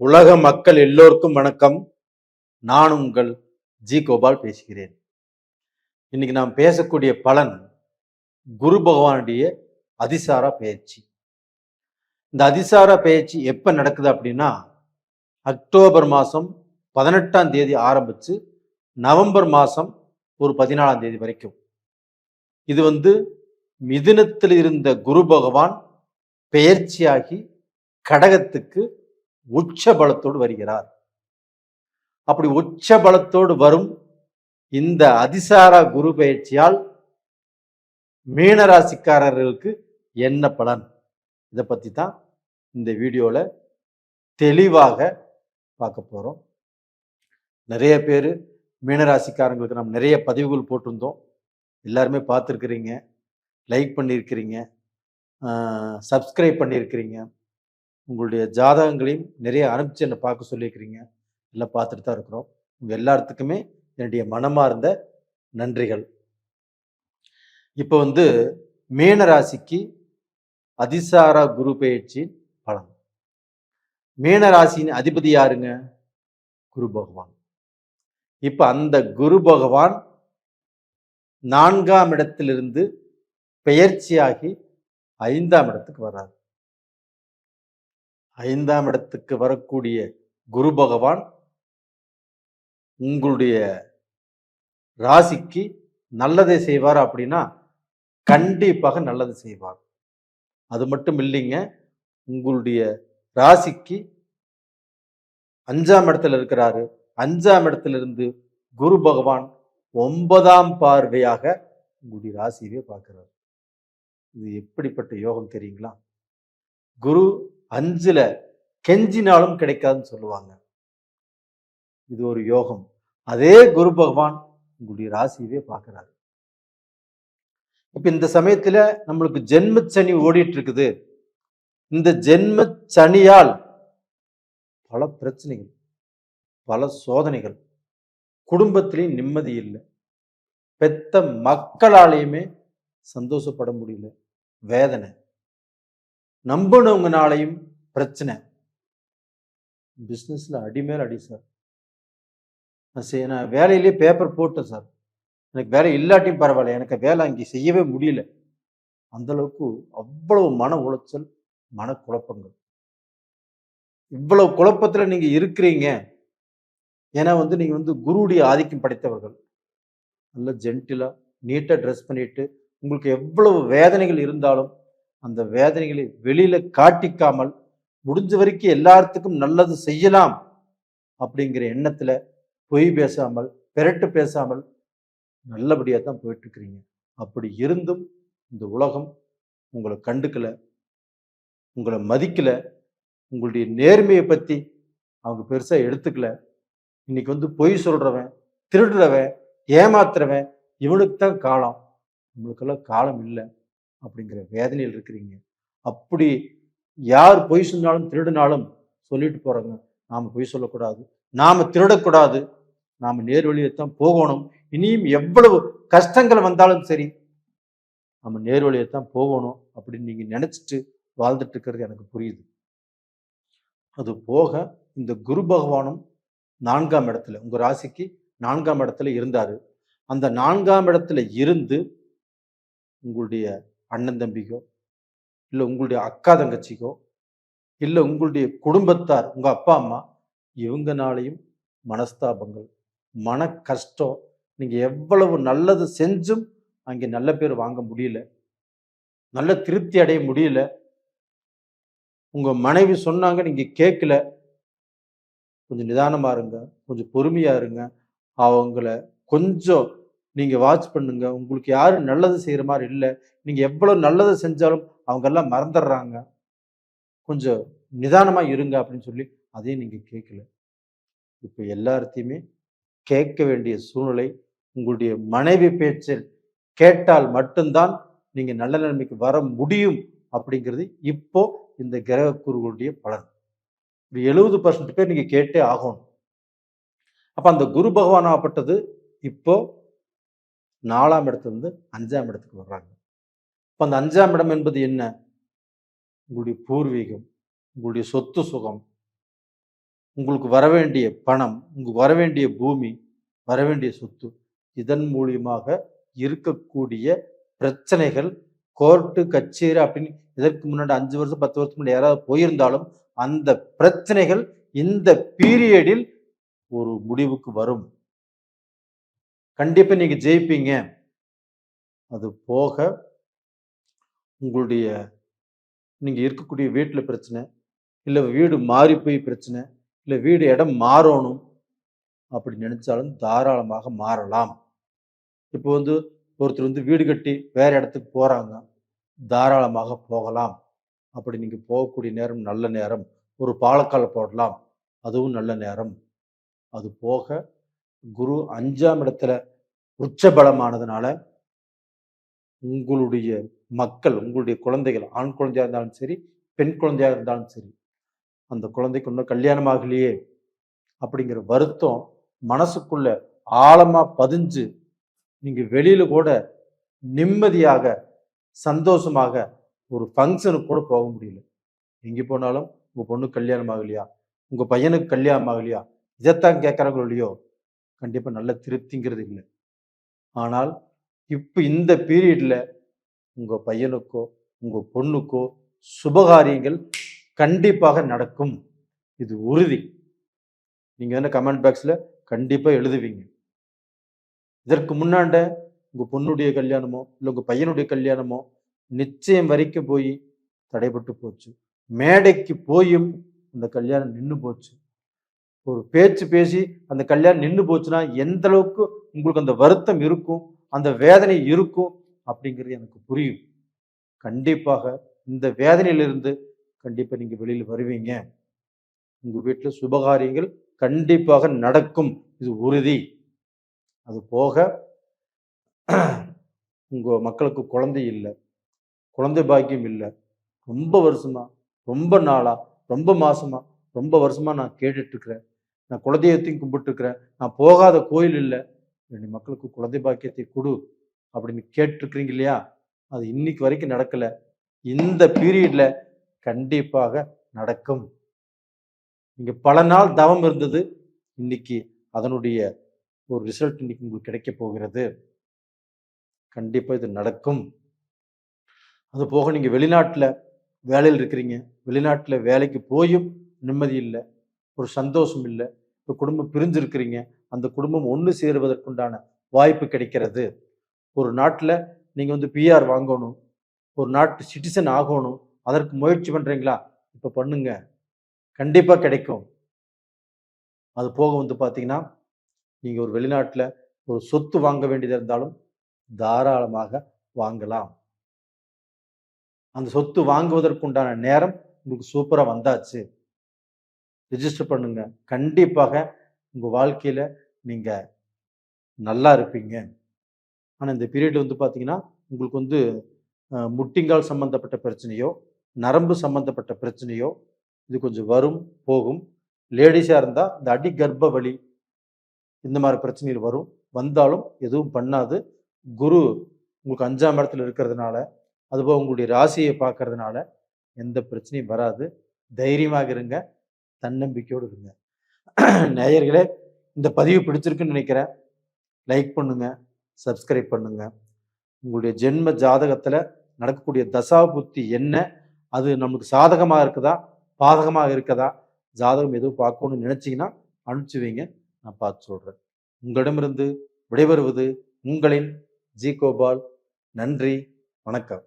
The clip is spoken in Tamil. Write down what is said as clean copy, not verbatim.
உலக மக்கள் எல்லோருக்கும் வணக்கம். நான் உங்கள் ஜி கோபால் பேசுகிறேன். இன்னைக்கு நாம் பேசக்கூடிய பலன் குரு பகவானுடைய அதிசார பெயர்ச்சி. இந்த அதிசார பெயர்ச்சி எப்ப நடக்குது அப்படின்னா, அக்டோபர் மாதம் 18ஆம் தேதி ஆரம்பிச்சு நவம்பர் மாதம் ஒரு 14ஆம் தேதி வரைக்கும். இது மிதுனத்தில் இருந்த குரு பகவான் பெயர்ச்சியாகி கடகத்துக்கு உச்ச பலத்தோடு வருகிறார். அப்படி உச்ச பலத்தோடு வரும் இந்த அதிசார குரு பெயர்ச்சியால் மீனராசிக்காரர்களுக்கு என்ன பலன், இதை பத்தி தான் இந்த வீடியோல தெளிவாக பார்க்க போறோம். நிறைய பேர் மீனராசிக்காரங்களுக்கு நம்ம நிறைய பதிவுகள் போட்டிருந்தோம். எல்லாருமே பார்த்துருக்கிறீங்க, லைக் பண்ணியிருக்கிறீங்க, சப்ஸ்கிரைப் பண்ணியிருக்கிறீங்க. உங்களுடைய ஜாதகங்களையும் நிறைய அனுப்பிச்சு என்னை பார்க்க சொல்லியிருக்கிறீங்க. எல்லாம் பார்த்துட்டு தான் இருக்கிறோம். உங்கள் எல்லாத்துக்குமே என்னுடைய மனமார்ந்த நன்றிகள். இப்போ மீன ராசிக்கு அதிசார குரு பெயர்ச்சி பலன். மீன ராசியின் அதிபதி யாருங்க? குரு பகவான். இப்ப அந்த குரு பகவான் 4ஆம் இடத்திலிருந்து பெயர்ச்சியாகி 5ஆம் இடத்துக்கு வர்றார். 5ஆம் இடத்துக்கு வரக்கூடிய குரு பகவான் உங்களுடைய ராசிக்கு நல்லதை செய்வார் அப்படின்னா கண்டிப்பாக நல்லது செய்வார். அது மட்டும் இல்லைங்க, உங்களுடைய ராசிக்கு 5ஆம் இடத்துல இருக்கிறாரு. 5ஆம் இடத்திலிருந்து குரு பகவான் 9ஆம் பார்வையாக உங்களுடைய ராசியவே பார்க்கிறார். இது எப்படிப்பட்ட யோகம் தெரியுங்களா? குரு 5ல கெஞ்சினாலும் கிடைக்காதுன்னு சொல்லுவாங்க. இது ஒரு யோகம். அதே குரு பகவான் உங்களுடைய ராசியவே பார்க்கிறாரு. இப்ப இந்த சமயத்துல நம்மளுக்கு ஜென்ம சனி ஓடிட்டு இருக்குது. இந்த ஜென்ம சனியால் பல பிரச்சனைகள், பல சோதனைகள், குடும்பத்திலையும் நிம்மதி இல்லை, பெத்த மக்களாலேயுமே சந்தோஷப்பட முடியல, வேதனை, நம்பினவங்கனாலையும் பிரச்சனை, பிஸ்னஸ்ல அடிமேல் அடி சார். நான் வேலையிலேயே பேப்பர் போட்டேன் சார், எனக்கு வேலை இல்லாட்டியும் பரவாயில்ல, எனக்கு வேலை அங்கே செய்யவே முடியல. அந்த அளவுக்கு அவ்வளவு மன உளைச்சல், மன குழப்பங்கள். இவ்வளவு குழப்பத்துல நீங்க இருக்கிறீங்க. ஏன்னா நீங்க குருவுடைய ஆதிக்கம் படைத்தவர்கள். நல்ல ஜென்டிலா நீட்டா ட்ரெஸ் பண்ணிட்டு உங்களுக்கு எவ்வளவு வேதனைகள் இருந்தாலும் அந்த வேதனைகளை வெளியில காட்டிக்காமல் முடிஞ்ச வரைக்கும் எல்லாத்துக்கும் நல்லது செய்யலாம் அப்படிங்கிற எண்ணத்துல பொய் பேசாமல், பெரட்டு பேசாமல் நல்லபடியா தான் போயிட்டு இருக்கிறீங்க. அப்படி இருந்தும் இந்த உலகம் உங்களை கண்டுக்கல, உங்களை மதிக்கல, உங்களுடைய நேர்மையை பத்தி அவங்க பெருசா எடுத்துக்கல. இன்னைக்கு பொய் சொல்றவன், திருடுறவன், ஏமாத்துறவன், இவனுக்கு தான் காலம், நம்மளுக்கெல்லாம் காலம் இல்லை அப்படிங்கிற வேதனையில் இருக்கிறீங்க. அப்படி யார் பொய் சொன்னாலும் திருடினாலும் சொல்லிட்டு போறாங்க, நாம பொய் சொல்லக்கூடாது, நாம திருடக்கூடாது, நாம நேர்வழியைத்தான் போகணும். இனியும் எவ்வளவு கஷ்டங்கள் வந்தாலும் சரி நம்ம நேர்வழியைத்தான் போகணும் அப்படின்னு நீங்க நினைச்சிட்டு வாழ்ந்துட்டு இருக்கிறது எனக்கு புரியுது. அது போக இந்த குரு பகவானும் 4ஆம் இடத்துல, உங்க ராசிக்கு 4ஆம் இடத்துல இருந்தாரு. அந்த 4ஆம் இடத்துல இருந்து உங்களுடைய அண்ணன் தம்பிக்கோ, இல்லை உங்களுடைய அக்கா தங்கச்சிக்கோ, இல்லை உங்களுடைய குடும்பத்தார், உங்க அப்பா அம்மா, இவங்கனாலையும் மனஸ்தாபங்கள், மன கஷ்டம். நீங்க எவ்வளவு நல்லது செஞ்சும் அங்கே நல்ல பேர் வாங்க முடியல, நல்ல திருப்தி அடைய முடியல. உங்க மனைவி சொன்னாங்க, நீங்க கேட்கல. கொஞ்சம் நிதானமா இருங்க, கொஞ்சம் பொறுமையா இருங்க, அவங்கள கொஞ்சம் நீங்க வாட்ச் பண்ணுங்க. உங்களுக்கு யாரும் நல்லது செய்யற மாதிரி இல்லை. நீங்க எவ்வளவு நல்லது செஞ்சாலும் அவங்க எல்லாம் மறந்துடுறாங்க, கொஞ்சம் நிதானமா இருங்க அப்படின்னு சொல்லி அதையும் நீங்க கேட்கல. இப்ப எல்லாத்தையுமே கேட்க வேண்டிய சூழ்நிலை. உங்களுடைய மனைவி பேச்சை கேட்டால் மட்டும்தான் நீங்க நல்ல நிலைமைக்கு வர முடியும் அப்படிங்கிறது இப்போ இந்த கிரக கூறுகளுடைய பலன். 70% பேர் நீங்க கேட்டே ஆகணும். அப்ப அந்த குரு பகவான் ஆகப்பட்டது இப்போ 4ஆம் இடத்துல 5ஆம் இடத்துக்கு வர்றாங்க. இப்ப அந்த 5ஆம் இடம் என்பது என்ன? உங்களுடைய பூர்வீகம், உங்களுடைய சொத்து சுகம், உங்களுக்கு வர வேண்டிய பணம், உங்களுக்கு வர வேண்டிய பூமி, வர வேண்டிய சொத்து, இதன் மூலியமாக இருக்கக்கூடிய பிரச்சனைகள், கோர்ட்டு கச்சேரி அப்படின்னு இதற்கு முன்னாடி 5 வருஷம் 10 வருஷத்துக்கு முன்னாடி யாராவது போயிருந்தாலும் அந்த பிரச்சனைகள் இந்த பீரியடில் ஒரு முடிவுக்கு வரும். கண்டிப்பா நீங்க ஜெயிப்பீங்க. அது போக உங்களுடைய நீங்க இருக்கக்கூடிய வீட்டுல பிரச்சனை, இல்ல வீடு மாறி போய் பிரச்சனை, இல்ல வீடு இடம் மாறணும் அப்படி நினைச்சாலும் தாராளமாக மாறலாம். இப்போ ஒருத்தர் வீடு கட்டி வேற இடத்துக்கு போறாங்க, தாராளமாக போகலாம். அப்படி நீங்க போகக்கூடிய நேரம் நல்ல நேரம். ஒரு பாலக்கால் போடலாம், அதுவும் நல்ல நேரம். அது போக குரு 5ஆம் இடத்துல உச்ச பலமானதுனால உங்களுடைய மக்கள், உங்களுடைய குழந்தைகள், ஆண் குழந்தையா இருந்தாலும் சரி, பெண் குழந்தையா இருந்தாலும் சரி, அந்த குழந்தைக்கு இன்னும் கல்யாணம் ஆகலையே அப்படிங்கிற வருத்தம் மனசுக்குள்ள ஆழமா பதிஞ்சு நீங்க வெளியில கூட நிம்மதியாக சந்தோஷமாக ஒரு ஃபங்க்ஷனுக்கு கூட போக முடியல. எங்க போனாலும் உங்க பொண்ணு கல்யாணம் ஆகலையா, உங்க பையனுக்கு கல்யாணம் ஆகலையா, இதைத்தான் கேட்கறாங்களோ இல்லையோ, கண்டிப்பா நல்ல திருப்திங்கிறது இல்லை. ஆனால் இப்ப இந்த பீரியட்ல உங்க பையனுக்கோ உங்க பொண்ணுக்கோ சுபகாரியங்கள் கண்டிப்பாக நடக்கும். இது உறுதி. நீங்க கமெண்ட் பாக்ஸ்ல கண்டிப்பா எழுதுவீங்க. இதற்கு முன்னாண்ட உங்க பொண்ணுடைய கல்யாணமோ இல்லை உங்க பையனுடைய கல்யாணமோ நிச்சயம் வரைக்கும் போய் தடைபட்டு போச்சு. மேடைக்கு போயும் அந்த கல்யாணம் நின்று போச்சு. ஒரு பேச்சு பேசி அந்த கல்யாணம் நின்று போச்சுன்னா எந்த அளவுக்கு உங்களுக்கு அந்த வருத்தம் இருக்கும், அந்த வேதனை இருக்கும் அப்படிங்கிறது எனக்கு புரியும். கண்டிப்பாக இந்த வேதனையிலிருந்து கண்டிப்பா நீங்க வெளியில் வருவீங்க. உங்க வீட்டுல சுபகாரியங்கள் கண்டிப்பாக நடக்கும், இது உறுதி. அது போக உங்க மக்களுக்கு குழந்தை இல்லை, குழந்தை பாக்கியம் இல்லை, ரொம்ப வருஷமா, ரொம்ப நாளா, ரொம்ப மாசமா, ரொம்ப வருஷமா நான் கேட்டுட்டு இருக்கிறேன். நான் குலதெய்வத்தையும் கும்பிட்டு இருக்கிறேன். நான் போகாத கோயில் இல்லை, என் மக்களுக்கு குழந்தை பாக்கியத்தை கொடு அப்படின்னு கேட்டுருக்கிறீங்க இல்லையா? அது இன்னைக்கு வரைக்கும் நடக்கல. இந்த பீரியட்ல கண்டிப்பாக நடக்கும். நீங்க பல நாள் தவம் இருந்தது, இன்னைக்கு அதனுடைய ஒரு ரிசல்ட் இன்னைக்கு உங்களுக்கு கிடைக்க போகிறது. கண்டிப்பா இது நடக்கும். அது போக நீங்க வெளிநாட்டுல வேலையில் இருக்கிறீங்க, வெளிநாட்டுல வேலைக்கு போயும் நிம்மதி இல்லை, ஒரு சந்தோஷம் இல்லை. இப்போ குடும்பம் பிரிஞ்சிருக்கிறீங்க, அந்த குடும்பம் ஒன்று சேருவதற்குண்டான வாய்ப்பு கிடைக்கிறது. ஒரு நாட்டில் நீங்க பிஆர் வாங்கணும், ஒரு நாட்டு சிட்டிசன் ஆகணும், அதற்கு முயற்சி பண்றீங்களா? இப்போ பண்ணுங்க, கண்டிப்பா கிடைக்கும். அது போக பார்த்தீங்கன்னா நீங்க ஒரு வெளிநாட்டில் ஒரு சொத்து வாங்க வேண்டியது இருந்தாலும் தாராளமாக வாங்கலாம். அந்த சொத்து வாங்குவதற்குண்டான நேரம் உங்களுக்கு சூப்பரா வந்தாச்சு. ரிஜிஸ்டர் பண்ணுங்க. கண்டிப்பாக உங்க வாழ்க்கையில நீங்க நல்லா இருப்பீங்க. ஆனா இந்த பீரியட் பார்த்தீங்கன்னா உங்களுக்கு முட்டிங்கால் சம்பந்தப்பட்ட பிரச்சனையோ, நரம்பு சம்பந்தப்பட்ட பிரச்சனையோ இது கொஞ்சம் வரும் போகும். லேடிஸா இருந்தா இந்த அடி கர்ப்ப வலி இந்த மாதிரி பிரச்சனைகள் வரும். வந்தாலும் எதுவும் பண்ணாது. குரு உங்களுக்கு 5ஆம் இடத்துல இருக்கிறதுனால, அதுபோக உங்களுடைய ராசியை பார்க்கறதுனால எந்த பிரச்சனையும் வராது. தைரியமாக இருங்க, தன்னம்பிக்கையோடு இருங்க. நேயர்களே, இந்த பதிவு பிடிச்சிருக்குன்னு நினைக்கிறேன். லைக் பண்ணுங்க, சப்ஸ்கிரைப் பண்ணுங்க. உங்களுடைய ஜென்ம ஜாதகத்துல நடக்கக்கூடிய தசா புத்தி என்ன, அது நமக்கு சாதகமாக இருக்குதா, பாதகமாக இருக்குதா, ஜாதகம் எதுவும் பார்க்கணும்னு நினைச்சீங்கன்னா அனுப்பிச்சு வைங்க, நான் பார்த்து சொல்றேன். உங்களிடமிருந்து விடைபெறுவது உங்களின் ஜி கோபால். நன்றி, வணக்கம்.